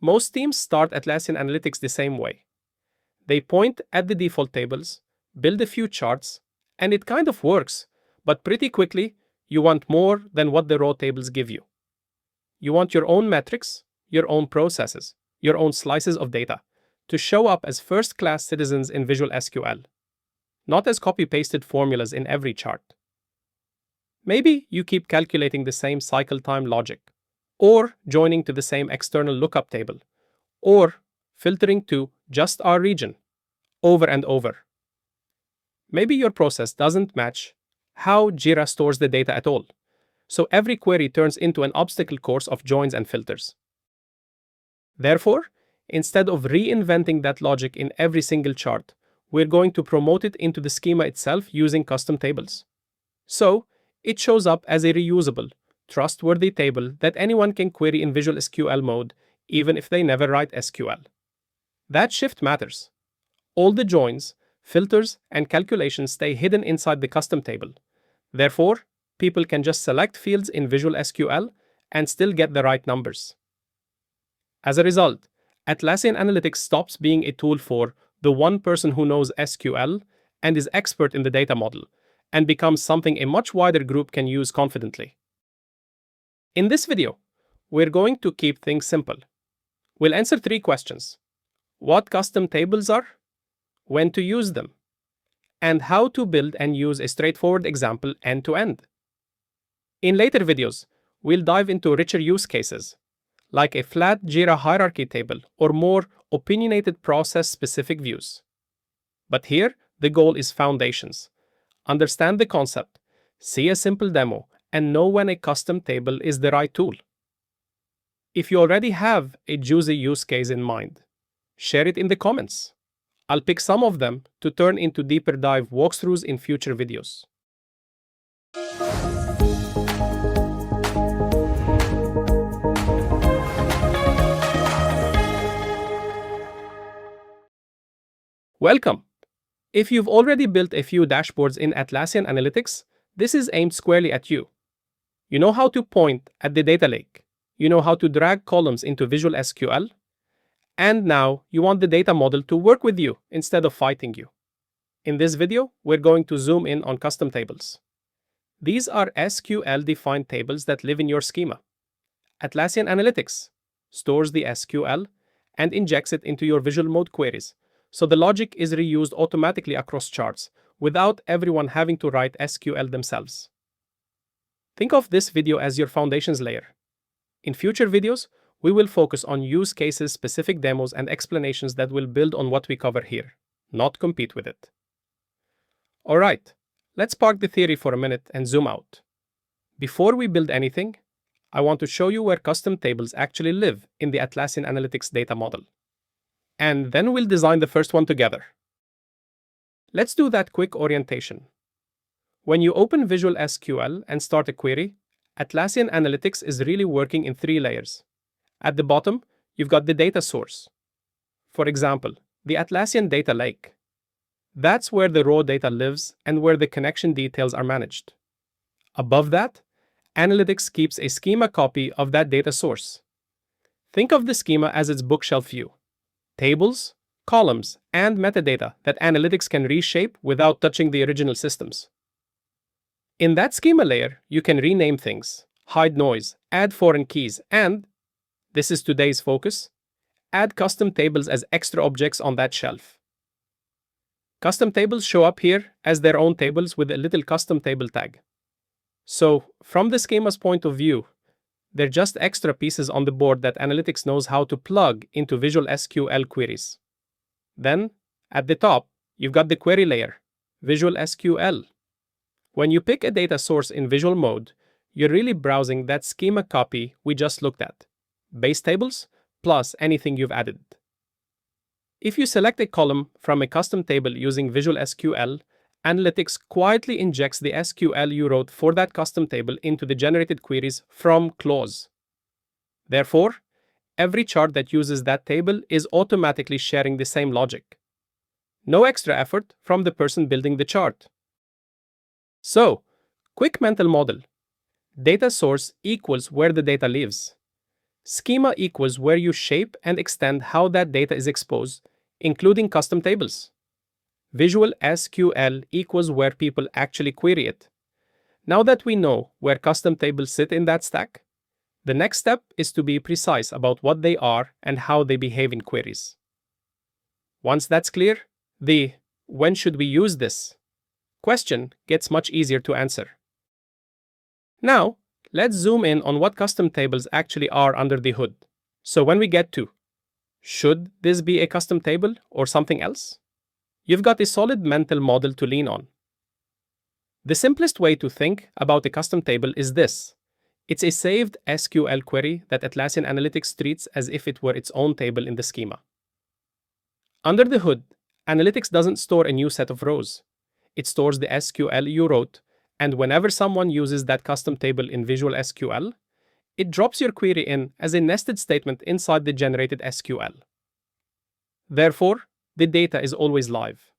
Most teams start Atlassian Analytics the same way. They point at the default tables, build a few charts, and it kind of works, but pretty quickly, you want more than what the raw tables give you. You want your own metrics, your own processes, your own slices of data to show up as first-class citizens in Visual SQL, not as copy-pasted formulas in every chart. Maybe you keep calculating the same cycle time logic, or joining to the same external lookup table, or filtering to just our region, over and over. Maybe your process doesn't match how Jira stores the data at all, so every query turns into an obstacle course of joins and filters. Therefore, instead of reinventing that logic in every single chart, we're going to promote it into the schema itself using custom tables. So, it shows up as a reusable, trustworthy table that anyone can query in Visual SQL mode, even if they never write SQL. That shift matters. All the joins, filters, and calculations stay hidden inside the custom table. Therefore, people can just select fields in Visual SQL and still get the right numbers. As a result, Atlassian Analytics stops being a tool for the one person who knows SQL and is expert in the data model, and becomes something a much wider group can use confidently. In this video, we're going to keep things simple. We'll answer 3 questions: what custom tables are, when to use them, and how to build and use a straightforward example end-to-end. In later videos, we'll dive into richer use cases, like a flat Jira hierarchy table or more opinionated process-specific views. But here, the goal is foundations. Understand the concept, see a simple demo, and know when a custom table is the right tool. If you already have a juicy use case in mind, share it in the comments. I'll pick some of them to turn into deeper dive walkthroughs in future videos. Welcome! If you've already built a few dashboards in Atlassian Analytics, this is aimed squarely at you. You know how to point at the data lake. You know how to drag columns into Visual SQL. And now you want the data model to work with you instead of fighting you. In this video, we're going to zoom in on custom tables. These are SQL-defined tables that live in your schema. Atlassian Analytics stores the SQL and injects it into your visual mode queries, so the logic is reused automatically across charts without everyone having to write SQL themselves. Think of this video as your foundations layer. In future videos, we will focus on use cases, specific demos, and explanations that will build on what we cover here, not compete with it. Alright, let's park the theory for a minute and zoom out. Before we build anything, I want to show you where custom tables actually live in the Atlassian Analytics data model. And then we'll design the first one together. Let's do that quick orientation. When you open Visual SQL and start a query, Atlassian Analytics is really working in 3 layers. At the bottom, you've got the data source. For example, the Atlassian Data Lake. That's where the raw data lives and where the connection details are managed. Above that, Analytics keeps a schema copy of that data source. Think of the schema as its bookshelf view. Tables, columns, and metadata that Analytics can reshape without touching the original systems. In that schema layer, you can rename things, hide noise, add foreign keys, and, this is today's focus, add custom tables as extra objects on that shelf. Custom tables show up here as their own tables with a little custom table tag. So, from the schema's point of view, they're just extra pieces on the board that Analytics knows how to plug into Visual SQL queries. Then, at the top, you've got the query layer, Visual SQL. When you pick a data source in visual mode, you're really browsing that schema copy we just looked at, base tables plus anything you've added. If you select a column from a custom table using Visual SQL, Analytics quietly injects the SQL you wrote for that custom table into the generated queries from clause. Therefore, every chart that uses that table is automatically sharing the same logic. No extra effort from the person building the chart. So, quick mental model. Data source equals where the data lives. Schema equals where you shape and extend how that data is exposed, including custom tables. Visual SQL equals where people actually query it. Now that we know where custom tables sit in that stack, the next step is to be precise about what they are and how they behave in queries. Once that's clear, the "when should we use this" question gets much easier to answer. Now, let's zoom in on what custom tables actually are under the hood. So when we get to "should this be a custom table or something else?" you've got a solid mental model to lean on. The simplest way to think about a custom table is this. It's a saved SQL query that Atlassian Analytics treats as if it were its own table in the schema. Under the hood, Analytics doesn't store a new set of rows. It stores the SQL you wrote, and whenever someone uses that custom table in Visual SQL, it drops your query in as a nested statement inside the generated SQL. Therefore, the data is always live.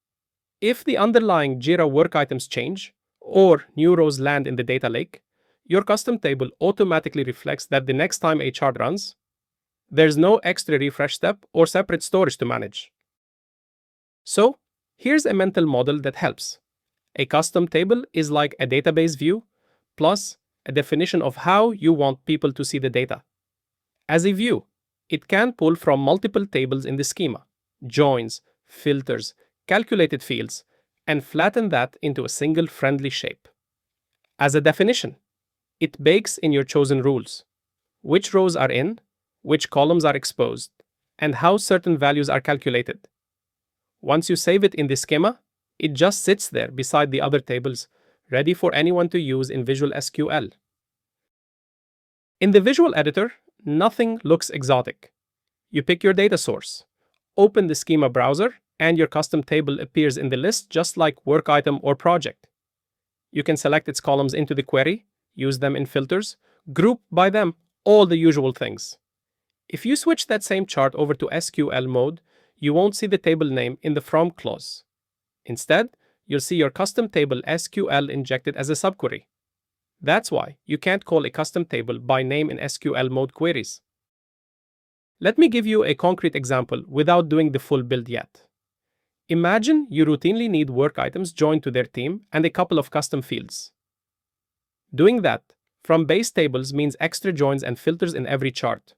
If the underlying Jira work items change, or new rows land in the data lake, your custom table automatically reflects that the next time a chart runs, there's no extra refresh step or separate storage to manage. So, here's a mental model that helps. A custom table is like a database view, plus a definition of how you want people to see the data. As a view, it can pull from multiple tables in the schema, joins, filters, calculated fields, and flatten that into a single friendly shape. As a definition, it bakes in your chosen rules, which rows are in, which columns are exposed, and how certain values are calculated. Once you save it in the schema, it just sits there beside the other tables, ready for anyone to use in Visual SQL. In the visual editor, nothing looks exotic. You pick your data source, open the schema browser, and your custom table appears in the list just like work item or project. You can select its columns into the query, use them in filters, group by them, all the usual things. If you switch that same chart over to SQL mode, you won't see the table name in the from clause. Instead, you'll see your custom table SQL injected as a subquery. That's why you can't call a custom table by name in SQL mode queries. Let me give you a concrete example without doing the full build yet. Imagine you routinely need work items joined to their team and a couple of custom fields. Doing that from base tables means extra joins and filters in every chart.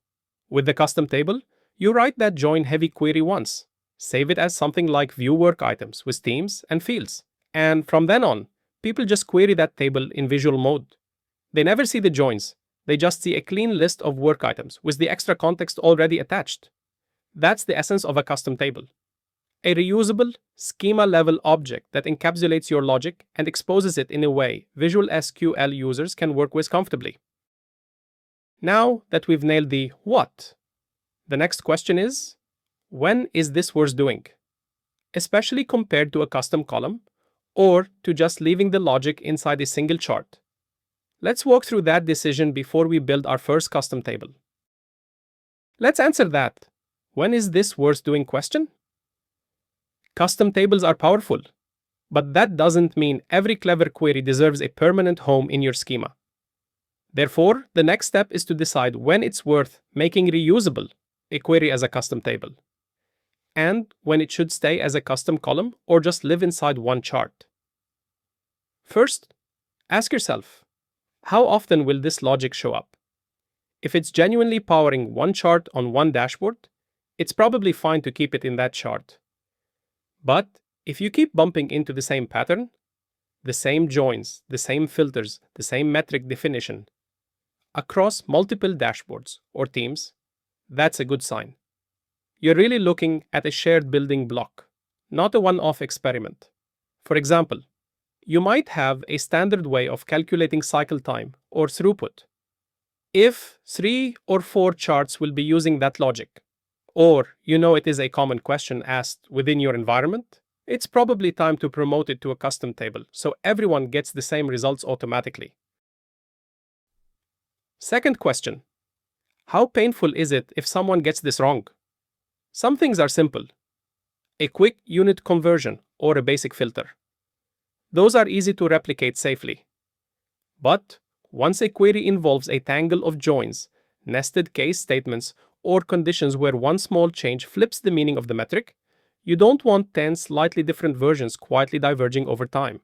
With the custom table, you write that join-heavy query once, save it as something like view work items with themes and fields, and from then on, people just query that table in visual mode. They never see the joins, they just see a clean list of work items with the extra context already attached. That's the essence of a custom table. A reusable, schema-level object that encapsulates your logic and exposes it in a way Visual SQL users can work with comfortably. Now that we've nailed the what, the next question is, when is this worth doing? Especially compared to a custom column, or to just leaving the logic inside a single chart. Let's walk through that decision before we build our first custom table. Let's answer that "when is this worth doing" question. Custom tables are powerful, but that doesn't mean every clever query deserves a permanent home in your schema. Therefore, the next step is to decide when it's worth making reusable a query as a custom table, and when it should stay as a custom column or just live inside one chart. First, ask yourself, how often will this logic show up? If it's genuinely powering one chart on one dashboard, it's probably fine to keep it in that chart. But if you keep bumping into the same pattern, the same joins, the same filters, the same metric definition, across multiple dashboards or teams, that's a good sign. You're really looking at a shared building block, not a one-off experiment. For example, you might have a standard way of calculating cycle time or throughput. If 3 or 4 charts will be using that logic, or you know it is a common question asked within your environment, it's probably time to promote it to a custom table so everyone gets the same results automatically. Second question, how painful is it if someone gets this wrong? Some things are simple. A quick unit conversion or a basic filter. Those are easy to replicate safely. But once a query involves a tangle of joins, nested case statements, or conditions where one small change flips the meaning of the metric, you don't want 10 slightly different versions quietly diverging over time.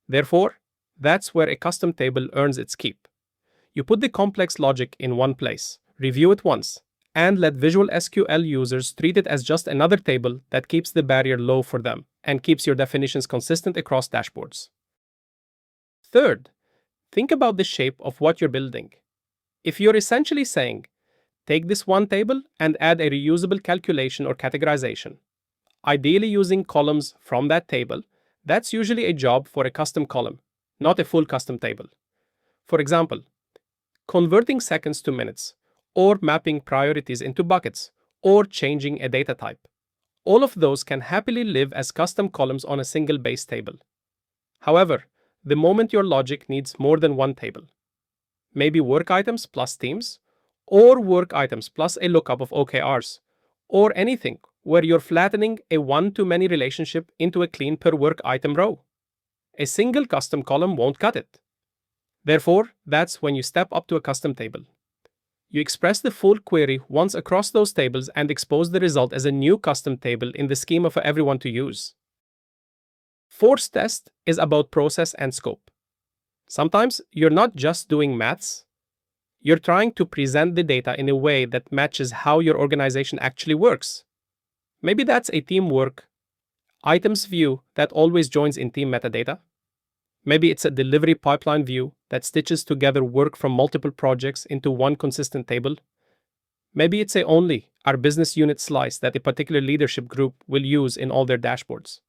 Therefore, that's where a custom table earns its keep. You put the complex logic in one place, review it once, and let Visual SQL users treat it as just another table that keeps the barrier low for them and keeps your definitions consistent across dashboards. Third, think about the shape of what you're building. If you're essentially saying, take this one table and add a reusable calculation or categorization, ideally using columns from that table, that's usually a job for a custom column, not a full custom table. For example, converting seconds to minutes, or mapping priorities into buckets, or changing a data type. All of those can happily live as custom columns on a single base table. However, the moment your logic needs more than one table, maybe work items plus themes, or work items plus a lookup of OKRs, or anything where you're flattening a one-to-many relationship into a clean per work item row, a single custom column won't cut it. Therefore, that's when you step up to a custom table. You express the full query once across those tables and expose the result as a new custom table in the schema for everyone to use. Force test is about process and scope. Sometimes you're not just doing maths, you're trying to present the data in a way that matches how your organization actually works. Maybe that's a teamwork items view that always joins in team metadata. Maybe it's a delivery pipeline view that stitches together work from multiple projects into one consistent table. Maybe it's only our business unit slice that a particular leadership group will use in all their dashboards.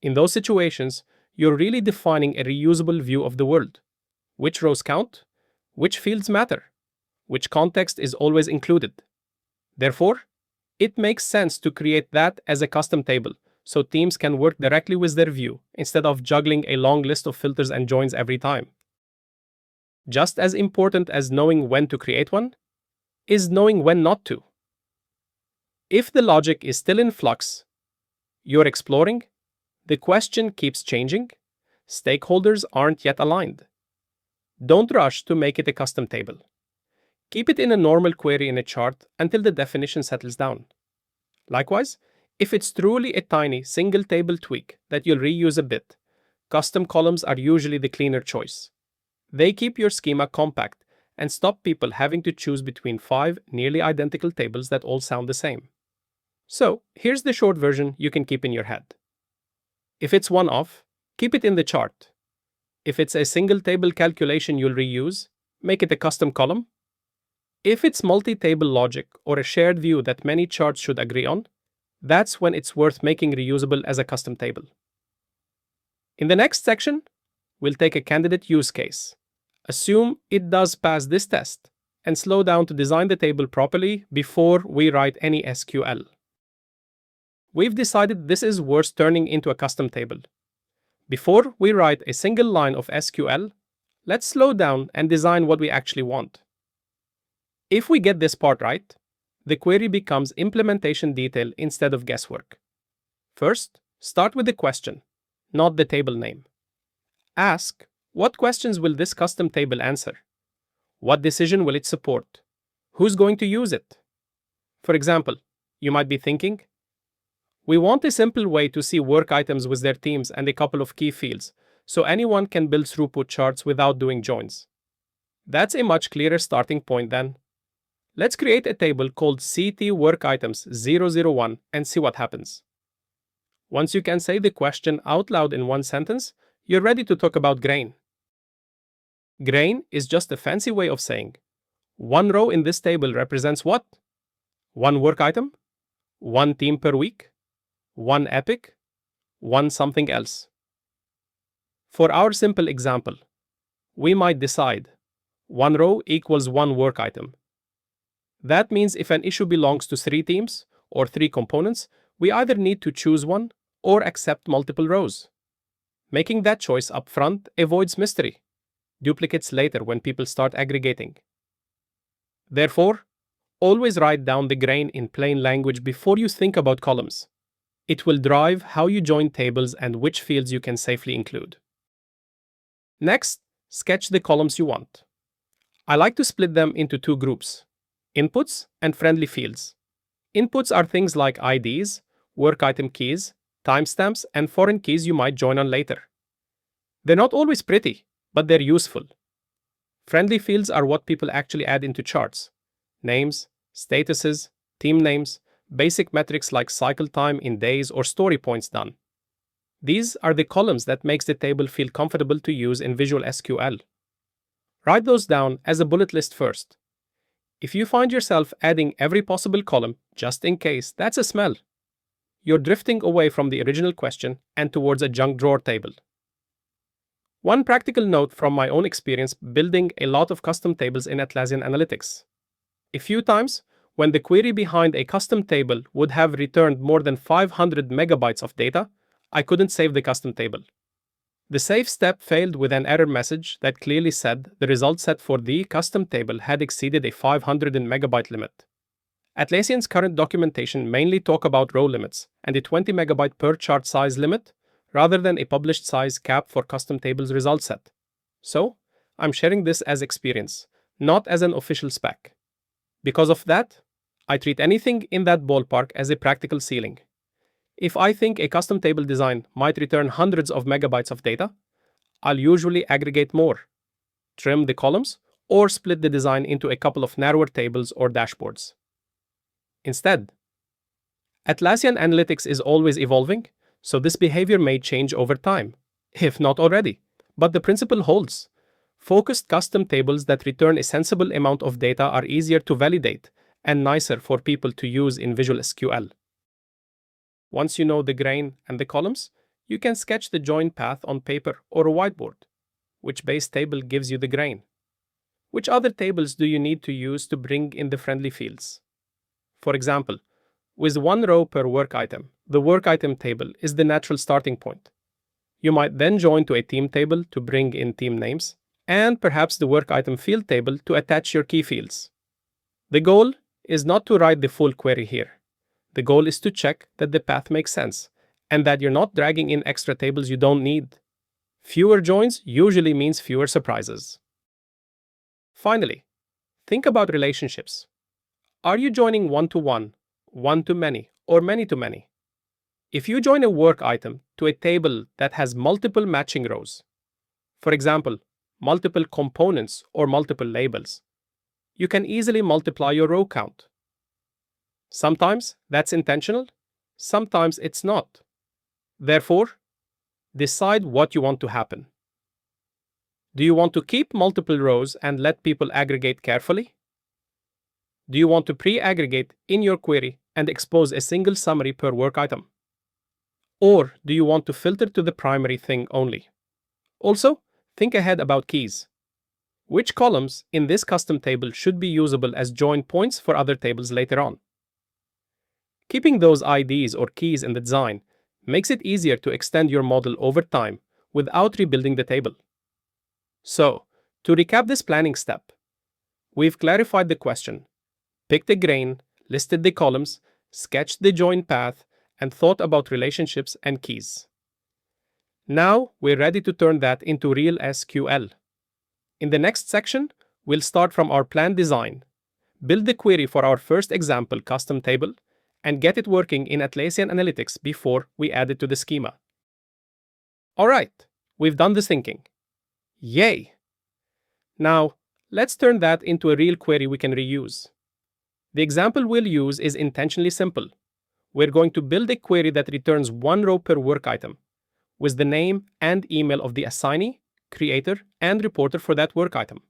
In those situations, you're really defining a reusable view of the world. Which rows count? Which fields matter? Which context is always included? Therefore, it makes sense to create that as a custom table, so teams can work directly with their view instead of juggling a long list of filters and joins every time. Just as important as knowing when to create one is knowing when not to. If the logic is still in flux, you're exploring, the question keeps changing, stakeholders aren't yet aligned, don't rush to make it a custom table. Keep it in a normal query in a chart until the definition settles down. Likewise, if it's truly a tiny single table tweak that you'll reuse a bit, custom columns are usually the cleaner choice. They keep your schema compact and stop people having to choose between 5 nearly identical tables that all sound the same. So, here's the short version you can keep in your head. If it's one-off, keep it in the chart. If it's a single table calculation you'll reuse, make it a custom column. If it's multi-table logic or a shared view that many charts should agree on, that's when it's worth making reusable as a custom table. In the next section, we'll take a candidate use case. Assume it does pass this test, and slow down to design the table properly before we write any SQL. We've decided this is worth turning into a custom table. Before we write a single line of SQL, let's slow down and design what we actually want. If we get this part right, the query becomes implementation detail instead of guesswork. First, start with the question, not the table name. Ask, what questions will this custom table answer? What decision will it support? Who's going to use it? For example, you might be thinking, we want a simple way to see work items with their teams and a couple of key fields, so anyone can build throughput charts without doing joins. That's a much clearer starting point then. Let's create a table called CT Work Items 001 and see what happens. Once you can say the question out loud in one sentence, you're ready to talk about grain. Grain is just a fancy way of saying, one row in this table represents what? One work item? One team per week? One epic? One something else? For our simple example, we might decide one row equals one work item. That means if an issue belongs to 3 teams or 3 components, we either need to choose one or accept multiple rows. Making that choice up front avoids mystery, duplicates later when people start aggregating. Therefore, always write down the grain in plain language before you think about columns. It will drive how you join tables and which fields you can safely include. Next, sketch the columns you want. I like to split them into two groups: inputs and friendly fields. Inputs are things like IDs, work item keys, timestamps, and foreign keys you might join on later. They're not always pretty, but they're useful. Friendly fields are what people actually add into charts: names, statuses, team names, basic metrics like cycle time in days or story points done. These are the columns that makes the table feel comfortable to use in Visual SQL. Write those down as a bullet list first. If you find yourself adding every possible column just in case, that's a smell. You're drifting away from the original question and towards a junk drawer table. One practical note from my own experience building a lot of custom tables in Atlassian Analytics. A few times, when the query behind a custom table would have returned more than 500 megabytes of data, I couldn't save the custom table. The save step failed with an error message that clearly said the result set for the custom table had exceeded a 500 megabyte limit. Atlassian's current documentation mainly talk about row limits and a 20 megabyte per chart size limit, rather than a published size cap for custom tables result set. So, I'm sharing this as experience, not as an official spec. Because of that, I treat anything in that ballpark as a practical ceiling. If I think a custom table design might return hundreds of megabytes of data, I'll usually aggregate more, trim the columns, or split the design into a couple of narrower tables or dashboards. Instead, Atlassian Analytics is always evolving, so this behavior may change over time, if not already. But the principle holds. Focused custom tables that return a sensible amount of data are easier to validate and nicer for people to use in Visual SQL. Once you know the grain and the columns, you can sketch the join path on paper or a whiteboard. Which base table gives you the grain? Which other tables do you need to use to bring in the friendly fields? For example, with one row per work item, the work item table is the natural starting point. You might then join to a team table to bring in team names, and perhaps the work item field table to attach your key fields. The goal is not to write the full query here. The goal is to check that the path makes sense, and that you're not dragging in extra tables you don't need. Fewer joins usually means fewer surprises. Finally, think about relationships. Are you joining one-to-one, one-to-many, or many-to-many? If you join a work item to a table that has multiple matching rows, for example, multiple components or multiple labels, you can easily multiply your row count. Sometimes that's intentional, sometimes it's not. Therefore, decide what you want to happen. Do you want to keep multiple rows and let people aggregate carefully? Do you want to pre-aggregate in your query and expose a single summary per work item? Or do you want to filter to the primary thing only? Also, think ahead about keys. Which columns in this custom table should be usable as join points for other tables later on? Keeping those IDs or keys in the design makes it easier to extend your model over time without rebuilding the table. So, to recap this planning step, we've clarified the question, picked a grain, listed the columns, sketched the join path, and thought about relationships and keys. Now we're ready to turn that into real SQL. In the next section, we'll start from our planned design, build the query for our first example custom table, and get it working in Atlassian Analytics before we add it to the schema. Alright, we've done the thinking. Yay! Now, let's turn that into a real query we can reuse. The example we'll use is intentionally simple. We're going to build a query that returns one row per work item, with the name and email of the assignee, creator, and reporter for that work item.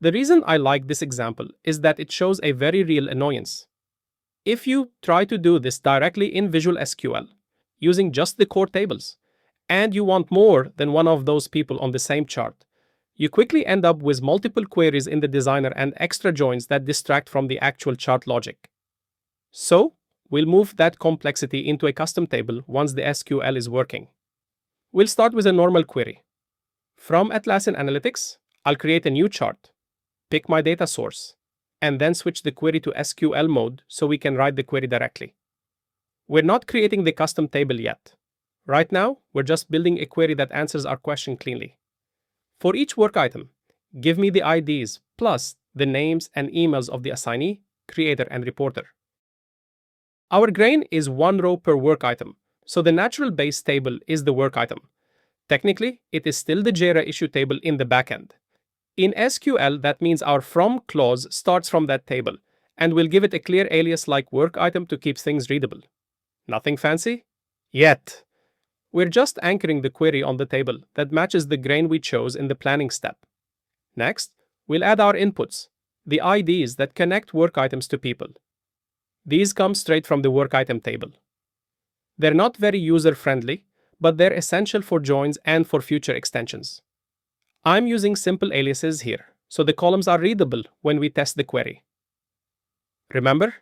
The reason I like this example is that it shows a very real annoyance. If you try to do this directly in Visual SQL, using just the core tables, and you want more than one of those people on the same chart, you quickly end up with multiple queries in the designer and extra joins that distract from the actual chart logic. So, we'll move that complexity into a custom table once the SQL is working. We'll start with a normal query. From Atlassian Analytics, I'll create a new chart, pick my data source, and then switch the query to SQL mode so we can write the query directly. We're not creating the custom table yet. Right now, we're just building a query that answers our question cleanly. For each work item, Give me the IDs plus the names and emails of the assignee, creator, and reporter. Our grain is one row per work item, so the natural base table is the work item. Technically, it is still the Jira issue table in the backend. In SQL, that means our from clause starts from that table, and we'll give it a clear alias like work item to keep things readable. Nothing fancy? Yet. We're just anchoring the query on the table that matches the grain we chose in the planning step. Next, we'll add our inputs, the IDs that connect work items to people. These come straight from the work item table. They're not very user-friendly, but they're essential for joins and for future extensions. I'm using simple aliases here, so the columns are readable when we test the query. Remember,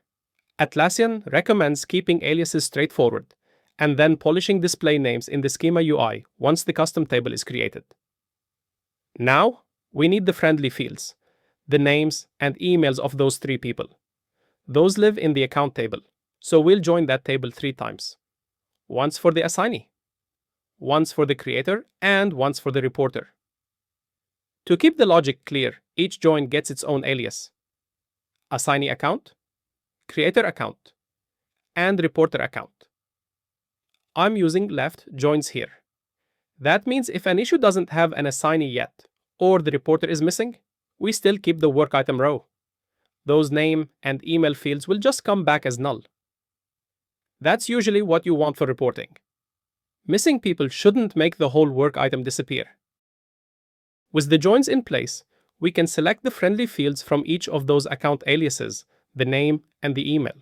Atlassian recommends keeping aliases straightforward and then polishing display names in the schema UI once the custom table is created. Now, we need the friendly fields, the names and emails of those three people. Those live in the account table, so we'll join that table 3 times. Once for the assignee, once for the creator, and once for the reporter. To keep the logic clear, each join gets its own alias. Assignee account, creator account, and reporter account. I'm using left joins here. That means if an issue doesn't have an assignee yet, or the reporter is missing, we still keep the work item row. Those name and email fields will just come back as null. That's usually what you want for reporting. Missing people shouldn't make the whole work item disappear. With the joins in place, we can select the friendly fields from each of those account aliases, the name and the email.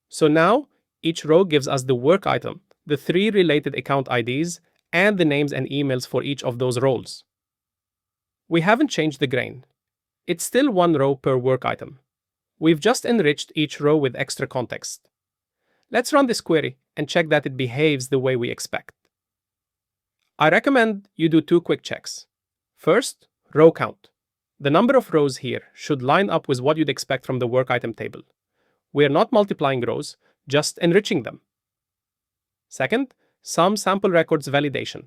So now, each row gives us the work item, the 3 related account IDs, and the names and emails for each of those roles. We haven't changed the grain. It's still 1 row per work item. We've just enriched each row with extra context. Let's run this query and check that it behaves the way we expect. I recommend you do 2 quick checks. First, row count. The number of rows here should line up with what you'd expect from the work item table. We are not multiplying rows, just enriching them. Second, some sample records validation.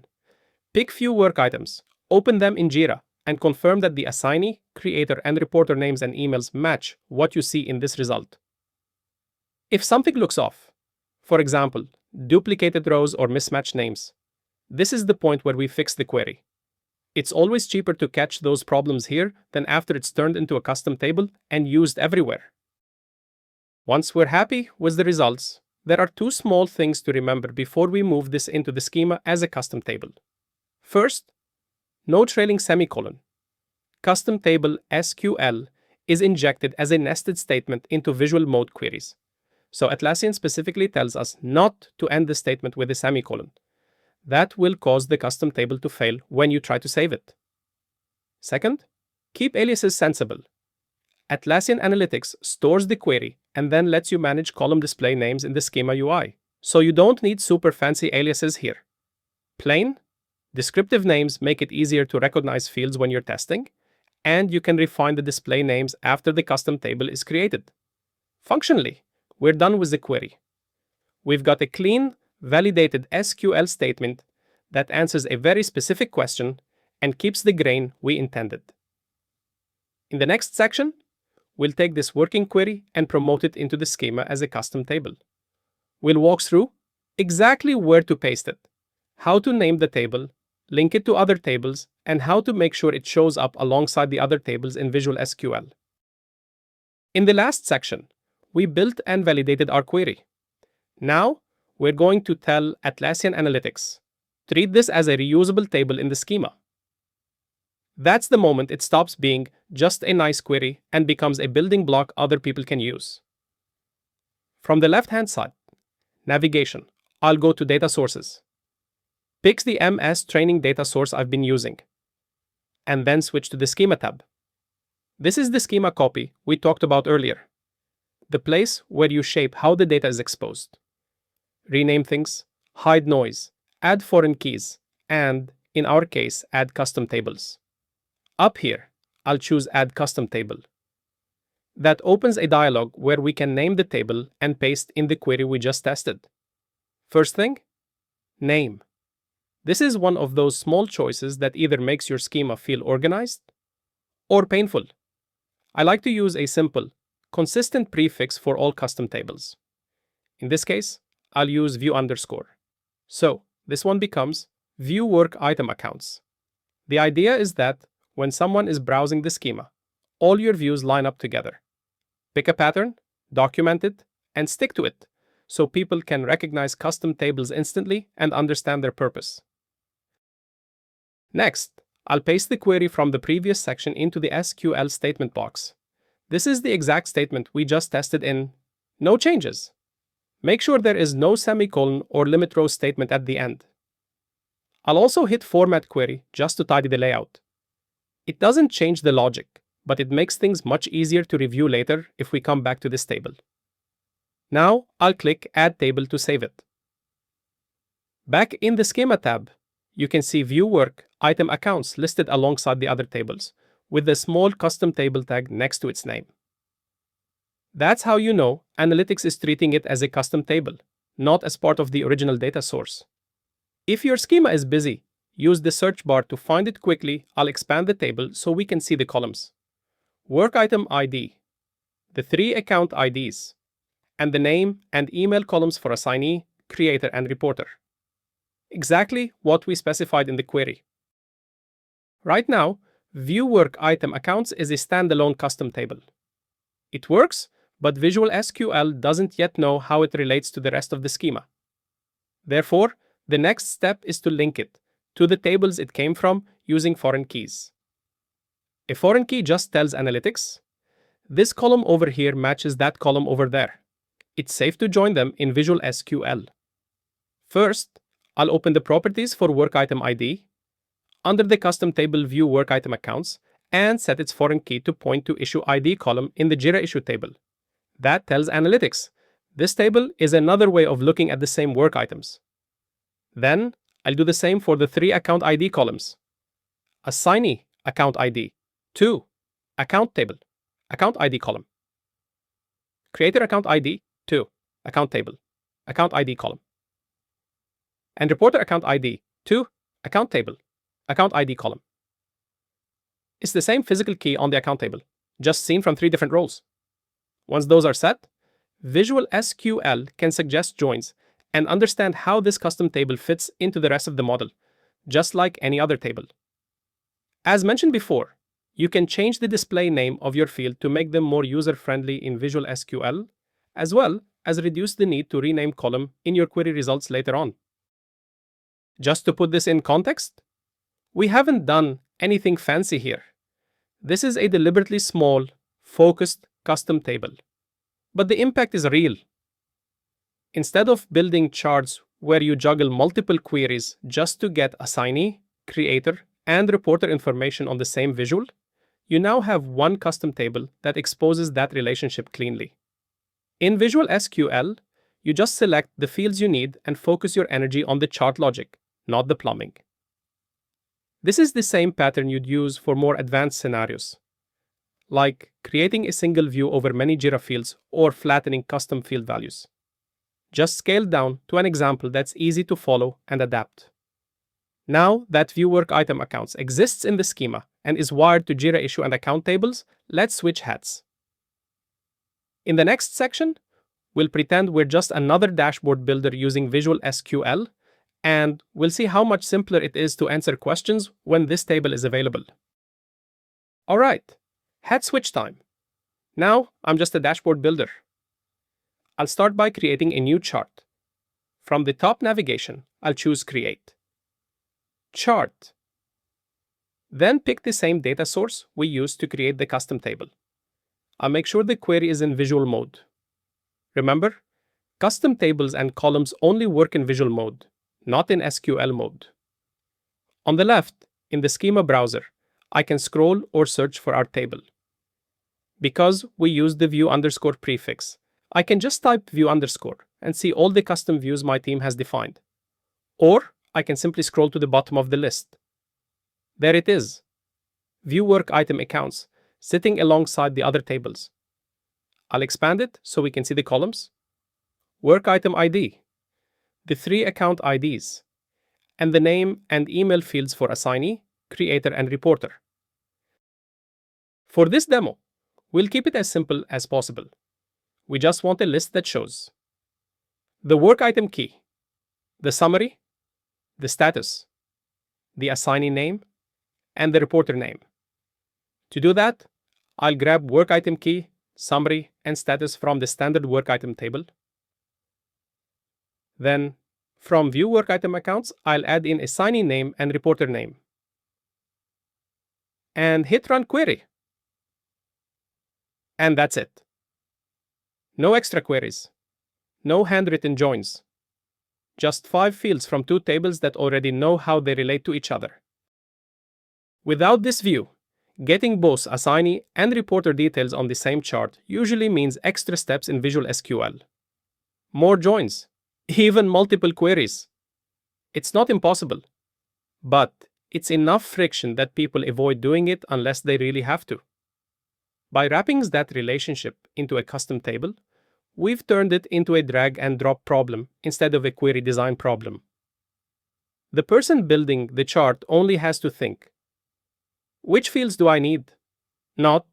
Pick few work items, open them in Jira, and confirm that the assignee, creator, and reporter names and emails match what you see in this result. If something looks off, for example, duplicated rows or mismatched names, this is the point where we fix the query. It's always cheaper to catch those problems here than after it's turned into a custom table and used everywhere. Once we're happy with the results, there are 2 small things to remember before we move this into the schema as a custom table. First, no trailing semicolon. Custom table SQL is injected as a nested statement into visual mode queries. So Atlassian specifically tells us not to end the statement with a semicolon. That will cause the custom table to fail when you try to save it. Second, keep aliases sensible. Atlassian Analytics stores the query and then lets you manage column display names in the schema UI, so you don't need super fancy aliases here. Plain, descriptive names make it easier to recognize fields when you're testing, and you can refine the display names after the custom table is created. Functionally, we're done with the query. We've got a clean, validated SQL statement that answers a very specific question and keeps the grain we intended. In the next section, we'll take this working query and promote it into the schema as a custom table. We'll walk through exactly where to paste it, how to name the table, link it to other tables, and how to make sure it shows up alongside the other tables in Visual SQL. In the last section, we built and validated our query. Now, we're going to tell Atlassian Analytics, treat this as a reusable table in the schema. That's the moment it stops being just a nice query and becomes a building block other people can use. From the left-hand side, navigation, I'll go to Data Sources. Pick the MS training data source I've been using, and then switch to the Schema tab. This is the schema copy we talked about earlier, the place where you shape how the data is exposed. Rename things, hide noise, add foreign keys, and, in our case, add custom tables. Up here, I'll choose Add Custom Table. That opens a dialog where we can name the table and paste in the query we just tested. First thing, name. This is one of those small choices that either makes your schema feel organized or painful. I like to use a simple, consistent prefix for all custom tables. In this case, I'll use view underscore. So this one becomes view work item accounts. The idea is that when someone is browsing the schema, all your views line up together. Pick a pattern, document it, and stick to it so people can recognize custom tables instantly and understand their purpose. Next, I'll paste the query from the previous section into the SQL statement box. This is the exact statement we just tested in no changes. Make sure there is no semicolon or limit row statement at the end. I'll also hit Format Query just to tidy the layout. It doesn't change the logic, but it makes things much easier to review later if we come back to this table. Now, I'll click Add Table to save it. Back in the Schema tab, you can see View Work Item Accounts listed alongside the other tables, with the small custom table tag next to its name. That's how you know Analytics is treating it as a custom table, not as part of the original data source. If your schema is busy, use the search bar to find it quickly. I'll expand the table so we can see the columns. Work Item ID, the 3 account IDs, and the name and email columns for assignee, creator, and reporter. Exactly what we specified in the query. Right now, View Work Item Accounts is a standalone custom table. It works, but Visual SQL doesn't yet know how it relates to the rest of the schema. Therefore, the next step is to link it to the tables it came from using foreign keys. A foreign key just tells Analytics, this column over here matches that column over there. It's safe to join them in Visual SQL. First, I'll open the properties for Work Item ID under the custom table View Work Item Accounts and set its foreign key to point to Issue ID column in the Jira issue table. That tells Analytics, this table is another way of looking at the same work items. Then, I'll do the same for the 3 account ID columns. Assignee account ID, 2, account table, account ID column. Creator account ID, 2, account table, account ID column. And reporter account ID, 2, account table, account ID column. It's the same physical key on the account table, just seen from 3 different roles. Once those are set, Visual SQL can suggest joins and understand how this custom table fits into the rest of the model, just like any other table. As mentioned before, you can change the display name of your field to make them more user-friendly in Visual SQL, as well as reduce the need to rename column in your query results later on. Just to put this in context, we haven't done anything fancy here. This is a deliberately small, focused custom table, but the impact is real. Instead of building charts where you juggle multiple queries just to get assignee, creator, and reporter information on the same visual, you now have one custom table that exposes that relationship cleanly. In Visual SQL, you just select the fields you need and focus your energy on the chart logic, not the plumbing. This is the same pattern you'd use for more advanced scenarios, like creating a single view over many Jira fields or flattening custom field values. Just scale down to an example that's easy to follow and adapt. Now that View Work Item Accounts exists in the schema and is wired to Jira issue and account tables, let's switch hats. In the next section, we'll pretend we're just another dashboard builder using Visual SQL, and we'll see how much simpler it is to answer questions when this table is available. Alright, hat switch time. Now I'm just a dashboard builder. I'll start by creating a new chart. From the top navigation, I'll choose Create. Chart. Then pick the same data source we used to create the custom table. I'll make sure the query is in visual mode. Remember, custom tables and columns only work in visual mode, not in SQL mode. On the left, in the schema browser, I can scroll or search for our table. Because we use the view underscore prefix, I can just type view underscore and see all the custom views my team has defined. Or I can simply scroll to the bottom of the list. There it is. View Work Item Accounts, sitting alongside the other tables. I'll expand it so we can see the columns. Work Item ID, the 3 account IDs, and the name and email fields for assignee, creator, and reporter. For this demo, we'll keep it as simple as possible. We just want a list that shows the work item key, the summary, the status, the assignee name, and the reporter name. To do that, I'll grab work item key, summary, and status from the standard work item table. Then, from View Work Item Accounts, I'll add in assignee name and reporter name. And hit Run Query. And that's it. No extra queries. No handwritten joins. Just 5 fields from 2 tables that already know how they relate to each other. Without this view, getting both assignee and reporter details on the same chart usually means extra steps in Visual SQL. More joins, even multiple queries. It's not impossible, but it's enough friction that people avoid doing it unless they really have to. By wrapping that relationship into a custom table, we've turned it into a drag and drop problem instead of a query design problem. The person building the chart only has to think, which fields do I need? Not,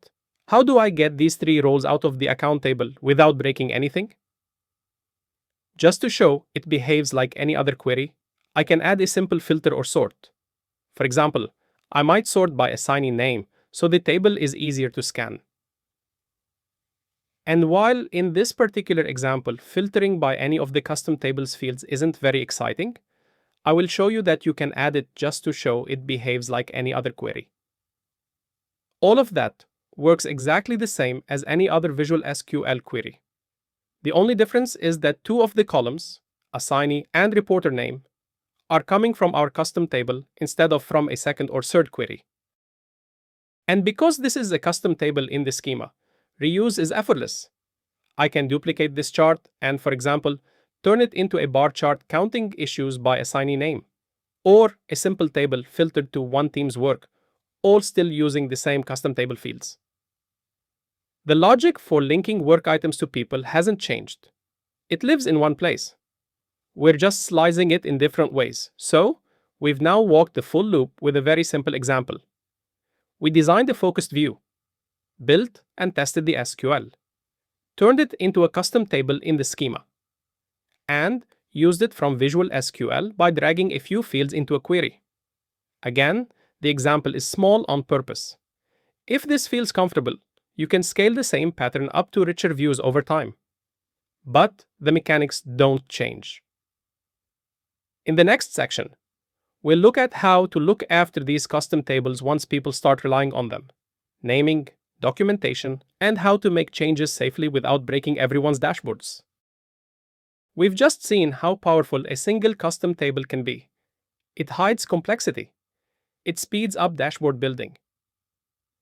how do I get these 3 rows out of the account table without breaking anything? Just to show it behaves like any other query, I can add a simple filter or sort. For example, I might sort by assignee name so the table is easier to scan. And while in this particular example, filtering by any of the custom tables fields isn't very exciting, I will show you that you can add it just to show it behaves like any other query. All of that works exactly the same as any other Visual SQL query. The only difference is that 2 of the columns, assignee and reporter name, are coming from our custom table instead of from a second or third query. And because this is a custom table in the schema, reuse is effortless. I can duplicate this chart and, for example, turn it into a bar chart counting issues by assignee name, or a simple table filtered to one team's work, all still using the same custom table fields. The logic for linking work items to people hasn't changed. It lives in one place. We're just slicing it in different ways. So, we've now walked the full loop with a very simple example. We designed a focused view, built and tested the SQL, turned it into a custom table in the schema, and used it from Visual SQL by dragging a few fields into a query. Again, the example is small on purpose. If this feels comfortable, you can scale the same pattern up to richer views over time. But the mechanics don't change. In the next section, we'll look at how to look after these custom tables once people start relying on them, naming, documentation, and how to make changes safely without breaking everyone's dashboards. We've just seen how powerful a single custom table can be. It hides complexity. It speeds up dashboard building.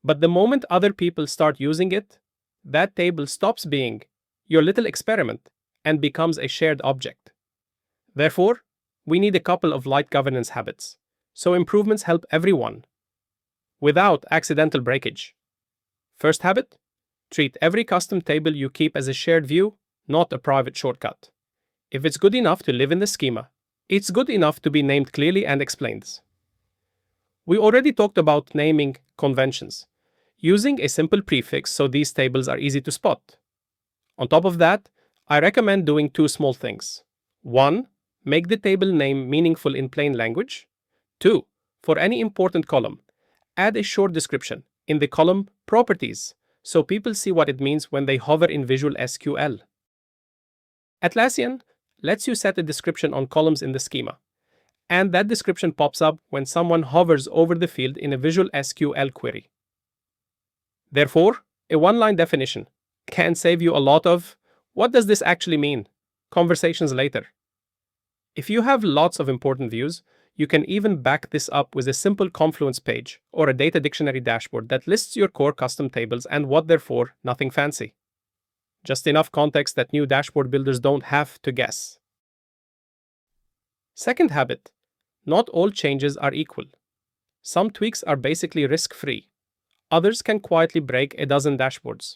But the moment other people start using it, that table stops being your little experiment and becomes a shared object. Therefore, we need a couple of light governance habits, so improvements help everyone, without accidental breakage. First habit, treat every custom table you keep as a shared view, not a private shortcut. If it's good enough to live in the schema, it's good enough to be named clearly and explained. We already talked about naming conventions, using a simple prefix so these tables are easy to spot. On top of that, I recommend doing 2 small things. 1. Make the table name meaningful in plain language. 2. For any important column, add a short description in the column Properties so people see what it means when they hover in Visual SQL. Atlassian lets you set a description on columns in the schema, and that description pops up when someone hovers over the field in a Visual SQL query. Therefore, a one-line definition can save you a lot of "what does this actually mean?" conversations later. If you have lots of important views, you can even back this up with a simple Confluence page or a data dictionary dashboard that lists your core custom tables and what they're for, nothing fancy. Just enough context that new dashboard builders don't have to guess. Second habit, not all changes are equal. Some tweaks are basically risk-free. Others can quietly break a dozen dashboards.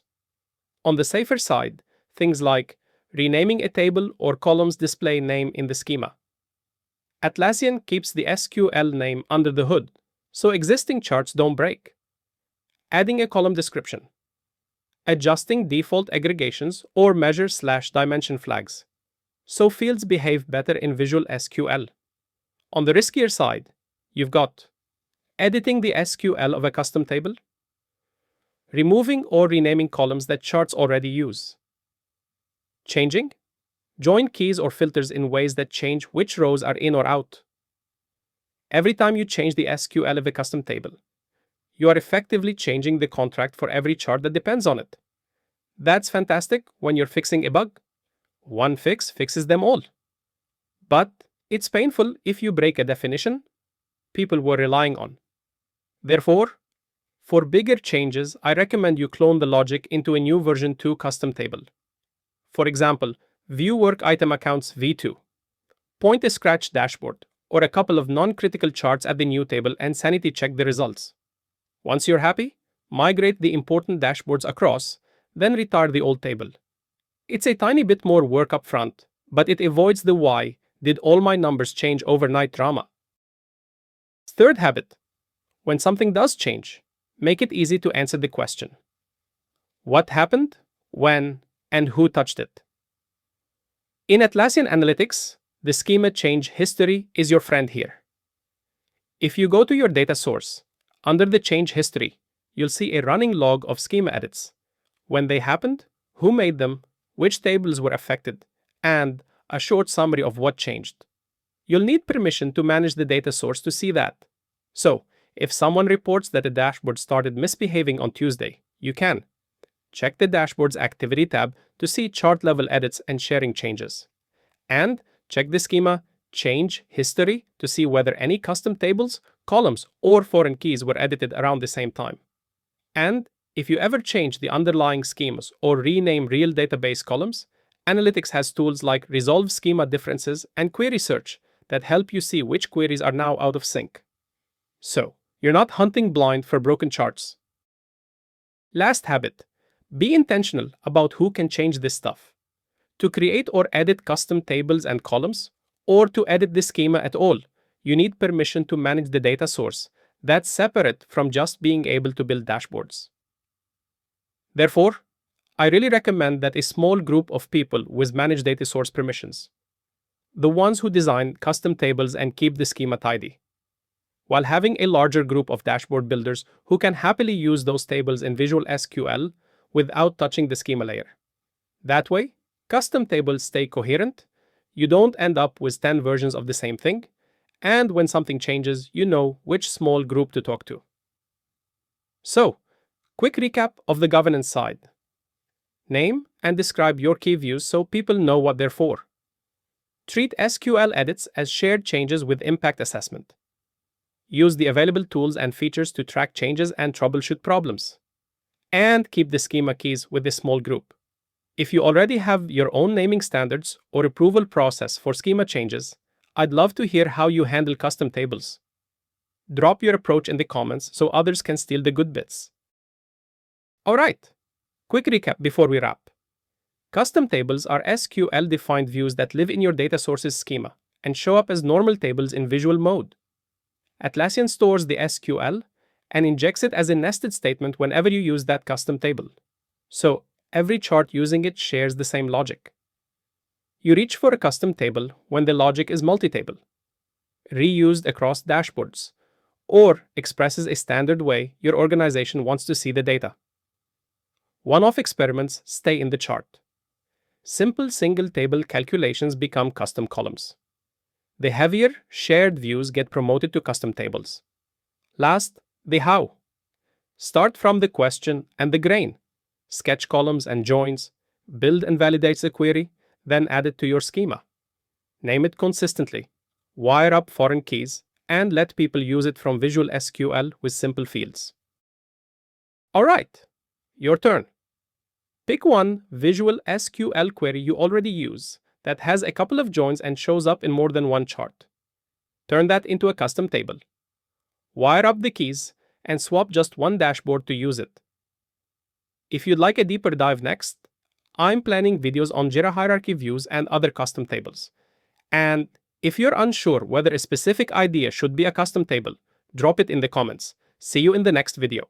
On the safer side, things like renaming a table or column's display name in the schema. Atlassian keeps the SQL name under the hood, so existing charts don't break. adding a column description, adjusting default aggregations or measure/dimension flags, so fields behave better in Visual SQL. On the riskier side, you've got editing the SQL of a custom table, removing or renaming columns that charts already use, changing join keys or filters in ways that change which rows are in or out. Every time you change the SQL of a custom table, you are effectively changing the contract for every chart that depends on it. That's fantastic when you're fixing a bug. One fix fixes them all. But it's painful if you break a definition people were relying on. Therefore, for bigger changes, I recommend you clone the logic into a new version 2 custom table. For example, view work item accounts v2. Point a scratch dashboard or a couple of non-critical charts at the new table and sanity check the results. Once you're happy, migrate the important dashboards across, then retire the old table. It's a tiny bit more work up front, but it avoids the why did all my numbers change overnight drama. Third habit: when something does change, make it easy to answer the question: what happened, when, and who touched it? In Atlassian Analytics, the schema change history is your friend here. If you go to your data source, under the change history, you'll see a running log of schema edits, when they happened, who made them, which tables were affected, and a short summary of what changed. You'll need permission to manage the data source to see that. So, if someone reports that a dashboard started misbehaving on Tuesday, you can check the dashboard's activity tab to see chart-level edits and sharing changes. And check the schema change history to see whether any custom tables, columns, or foreign keys were edited around the same time. And if you ever change the underlying schemas or rename real database columns, Analytics has tools like Resolve Schema Differences and Query Search that help you see which queries are now out of sync. So, you're not hunting blind for broken charts. Last habit: be intentional about who can change this stuff. To create or edit custom tables and columns, or to edit the schema at all, you need permission to manage the data source. That's separate from just being able to build dashboards. Therefore, I really recommend that a small group of people with managed data source permissions, the ones who design custom tables and keep the schema tidy, while having a larger group of dashboard builders who can happily use those tables in Visual SQL without touching the schema layer. That way, custom tables stay coherent, you don't end up with 10 versions of the same thing, and when something changes, you know which small group to talk to. So, quick recap of the governance side. Name and describe your key views so people know what they're for. Treat SQL edits as shared changes with impact assessment. Use the available tools and features to track changes and troubleshoot problems. And keep the schema keys with a small group. If you already have your own naming standards or approval process for schema changes, I'd love to hear how you handle custom tables. Drop your approach in the comments so others can steal the good bits. Alright, quick recap before we wrap. Custom tables are SQL-defined views that live in your data source's schema and show up as normal tables in visual mode. Atlassian stores the SQL and injects it as a nested statement whenever you use that custom table. So, every chart using it shares the same logic. You reach for a custom table when the logic is multi-table, reused across dashboards, or expresses a standard way your organization wants to see the data. One-off experiments stay in the chart. Simple single-table calculations become custom columns. The heavier, shared views get promoted to custom tables. Last, the how. Start from the question and the grain. Sketch columns and joins, build and validate the query, then add it to your schema. Name it consistently, wire up foreign keys, and let people use it from Visual SQL with simple fields. Alright, your turn. Pick one Visual SQL query you already use that has a couple of joins and shows up in more than one chart. Turn that into a custom table. Wire up the keys and swap just one dashboard to use it. If you'd like a deeper dive next, I'm planning videos on Jira hierarchy views and other custom tables. And if you're unsure whether a specific idea should be a custom table, drop it in the comments. See you in the next video.